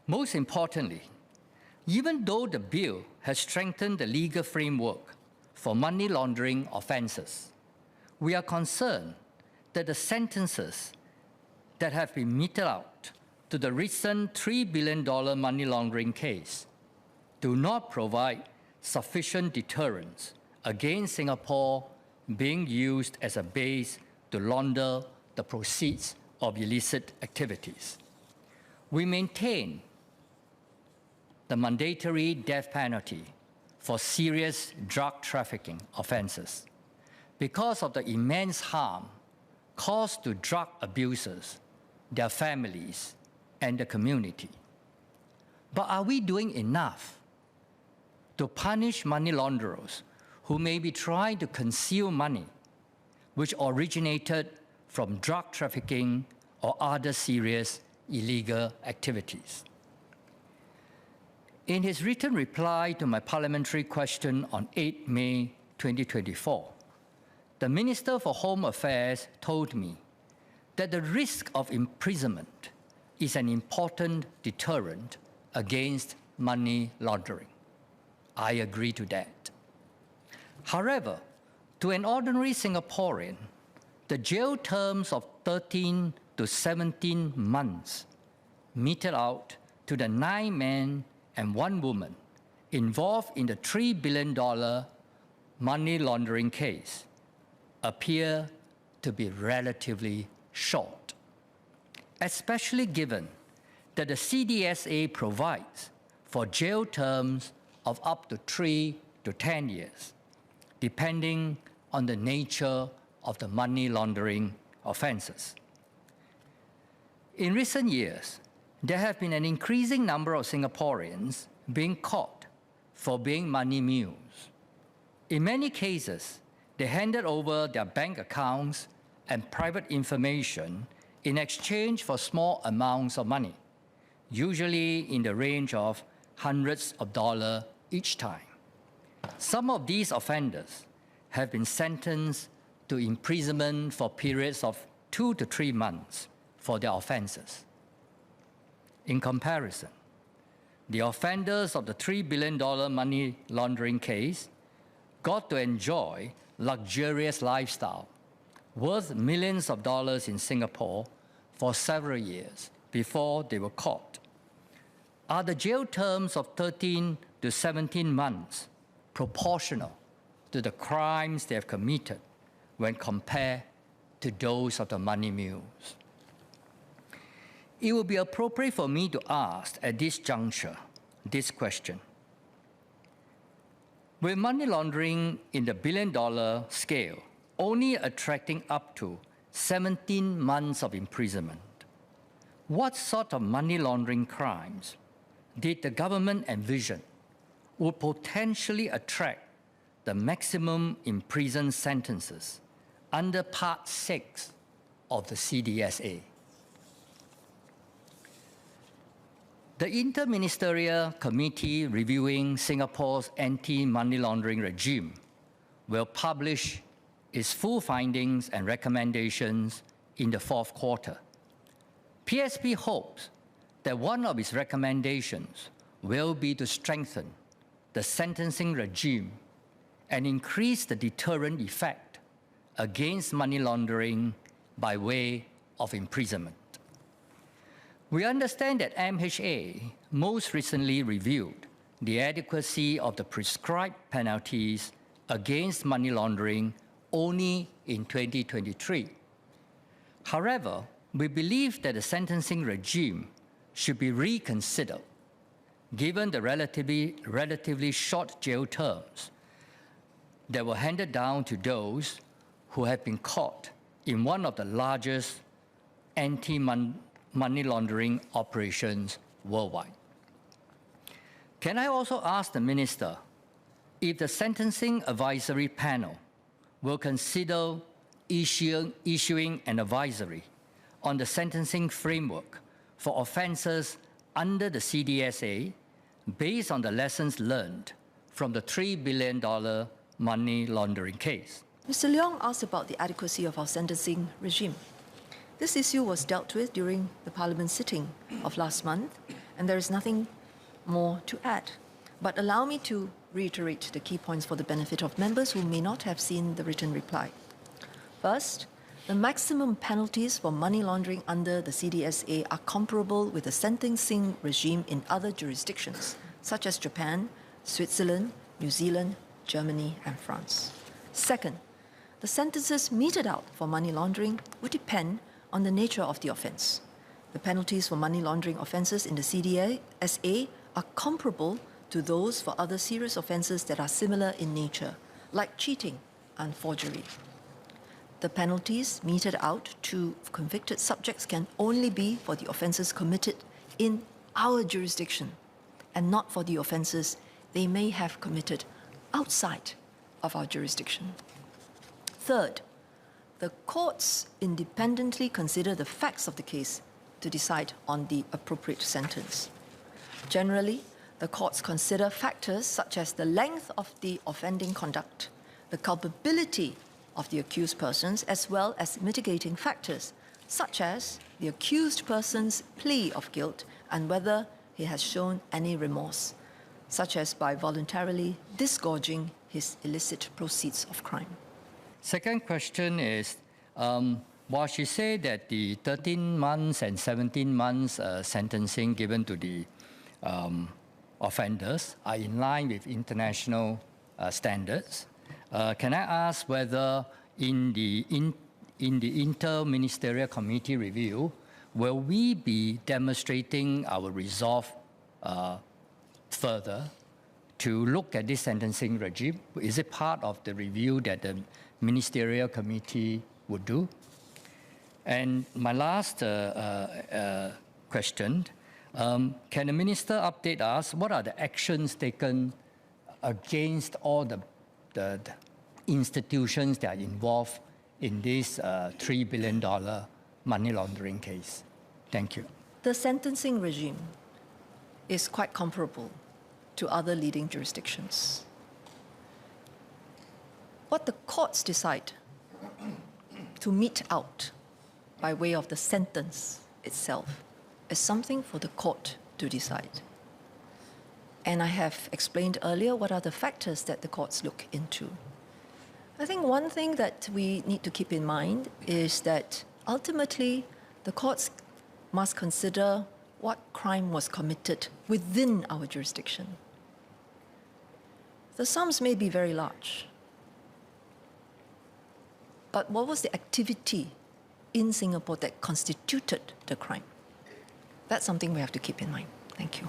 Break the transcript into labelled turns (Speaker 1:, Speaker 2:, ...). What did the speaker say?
Speaker 1: Most importantly, even though the bill has strengthened the legal framework for money laundering offences, we are concerned that the sentences that have been meted out to the recent $3 billion money laundering case do not provide sufficient deterrence against Singapore being used as a base to launder the proceeds of illicit activities. We maintain the mandatory death penalty for serious drug trafficking offences because of the immense harm caused to drug abusers, their families, and the community. But are we doing enough to punish money launderers who may be trying to conceal money which originated from drug trafficking or other serious illegal activities? In his written reply to my parliamentary question on 8 May 2024, the Minister for Home Affairs told me that the risk of imprisonment is an important deterrent against money laundering. I agree to that. However, to an ordinary Singaporean, the jail terms of 13 to 17 months meted out to the 9 men and 1 woman involved in the $3 billion money laundering case appear to be relatively short, especially given that the CDSA provides for jail terms of up to 3 to 10 years, depending on the nature of the money laundering offences. In recent years, there have been an increasing number of Singaporeans being caught for being money mules. In many cases, they handed over their bank accounts and private information in exchange for small amounts of money, usually in the range of hundreds of dollars each time. Some of these offenders have been sentenced to imprisonment for periods of 2 to 3 months for their offences. In comparison, the offenders of the $3 billion money laundering case got to enjoy luxurious lifestyle worth millions of dollars in Singapore for several years before they were caught. Are the jail terms of 13 to 17 months proportional to the crimes they have committed when compared to those of the money mules? It would be appropriate for me to ask at this juncture this question. With money laundering in the billion-dollar scale only attracting up to 17 months of imprisonment, what sort of money laundering crimes did the government envision would potentially attract the maximum imprisonment sentences under Part 6 of the CDSA? The Interministerial Committee reviewing Singapore's anti-money laundering regime will publish its full findings and recommendations in the 4th quarter. PSP hopes that one of its recommendations will be to strengthen the sentencing regime and increase the deterrent effect against money laundering by way of imprisonment. We understand that MHA most recently reviewed the adequacy of the prescribed penalties against money laundering only in 2023. However, we believe that the sentencing regime should be reconsidered given the relatively short jail terms that were handed down to those who have been caught in one of the largest anti-money laundering operations worldwide. Can I also ask the Minister if the Sentencing Advisory Panel will consider issuing an advisory on the sentencing framework for offences under the CDSA based on the lessons learned from the $3 billion money laundering case?
Speaker 2: Mr. Leong asked about the adequacy of our sentencing regime. This issue was dealt with during the Parliament sitting of last month, and there is nothing more to add. But allow me to reiterate the key points for the benefit of members who may not have seen the written reply. First, the maximum penalties for money laundering under the CDSA are comparable with the sentencing regime in other jurisdictions, such as Japan, Switzerland, New Zealand, Germany, and France. Second, the sentences meted out for money laundering would depend on the nature of the offence. The penalties for money laundering offences in the CDSA are comparable to those for other serious offences that are similar in nature, like cheating and forgery. The penalties meted out to convicted subjects can only be for the offences committed in our jurisdiction and not for the offences they may have committed outside of our jurisdiction. Third, the courts independently consider the facts of the case to decide on the appropriate sentence. Generally, the courts consider factors such as the length of the offending conduct, the culpability of the accused persons, as well as mitigating factors such as the accused person's plea of guilt and whether he has shown any remorse, such as by voluntarily disgorging his illicit proceeds of crime.
Speaker 1: Second question is, while she said that the 13 months and 17 months sentencing given to the offenders are in line with international standards, can I ask whether in the inter-ministerial committee review, will we be demonstrating our resolve further to look at this sentencing regime? Is it part of the review that the ministerial committee would do? And my last question, can the minister update us what are the actions taken against all the institutions that are involved in this $3 billion money laundering case? Thank you.
Speaker 2: The sentencing regime is quite comparable to other leading jurisdictions. What the courts decide to mete out by way of the sentence itself is something for the court to decide. And I have explained earlier what are the factors that the courts look into. I think one thing that we need to keep in mind is that ultimately the courts must consider what crime was committed within our jurisdiction. The sums may be very large, but what was the activity in Singapore that constituted the crime? That's something we have to keep in mind. Thank you.